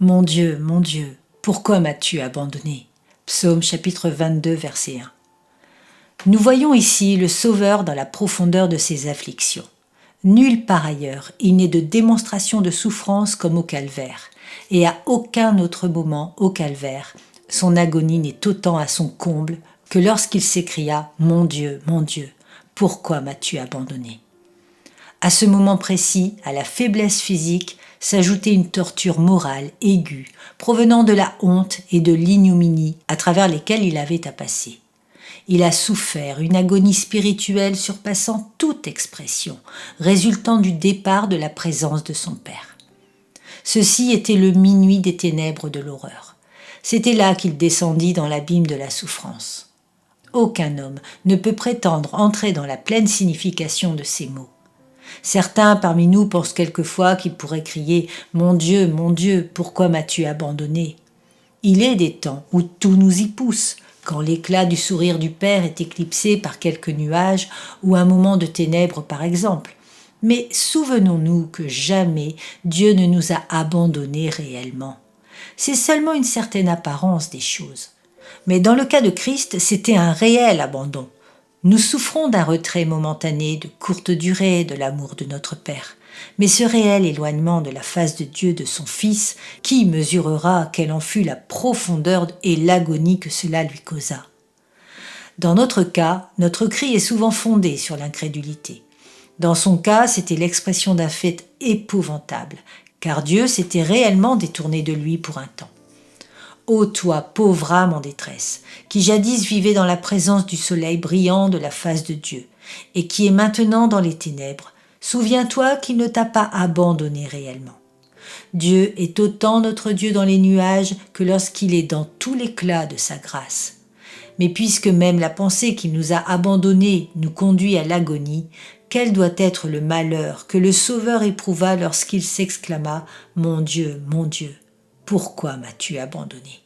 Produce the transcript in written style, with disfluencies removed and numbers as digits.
mon Dieu, pourquoi m'as-tu abandonné » Psaume chapitre 22, verset 1. Nous voyons ici le Sauveur dans la profondeur de ses afflictions. Nulle part ailleurs il n'est de démonstration de souffrance comme au calvaire, et à aucun autre moment au calvaire, son agonie n'est autant à son comble que lorsqu'il s'écria « Mon Dieu, pourquoi m'as-tu abandonné ?» À ce moment précis, à la faiblesse physique, s'ajoutait une torture morale aiguë, provenant de la honte et de l'ignominie à travers lesquelles il avait à passer. Il a souffert une agonie spirituelle surpassant toute expression, résultant du départ de la présence de son Père. Ceci était le minuit des ténèbres de l'horreur. C'était là qu'il descendit dans l'abîme de la souffrance. Aucun homme ne peut prétendre entrer dans la pleine signification de ces mots. Certains parmi nous pensent quelquefois qu'il pourrait crier « Mon Dieu, pourquoi m'as-tu abandonné ?» Il est des temps où tout nous y pousse, quand l'éclat du sourire du Père est éclipsé par quelques nuages ou un moment de ténèbres par exemple. Mais souvenons-nous que jamais Dieu ne nous a abandonnés réellement. C'est seulement une certaine apparence des choses. Mais dans le cas de Christ, c'était un réel abandon. Nous souffrons d'un retrait momentané de courte durée de l'amour de notre Père. Mais ce réel éloignement de la face de Dieu de son Fils, qui mesurera quelle en fut la profondeur et l'agonie que cela lui causa? Dans notre cas, notre cri est souvent fondé sur l'incrédulité. Dans son cas, c'était l'expression d'un fait épouvantable, car Dieu s'était réellement détourné de lui pour un temps. Ô toi, pauvre âme en détresse, qui jadis vivait dans la présence du soleil brillant de la face de Dieu, et qui est maintenant dans les ténèbres, souviens-toi qu'il ne t'a pas abandonné réellement. Dieu est autant notre Dieu dans les nuages que lorsqu'il est dans tout l'éclat de sa grâce. Mais puisque même la pensée qu'il nous a abandonnés nous conduit à l'agonie, quel doit être le malheur que le Sauveur éprouva lorsqu'il s'exclama « Mon Dieu, pourquoi m'as-tu abandonné ?»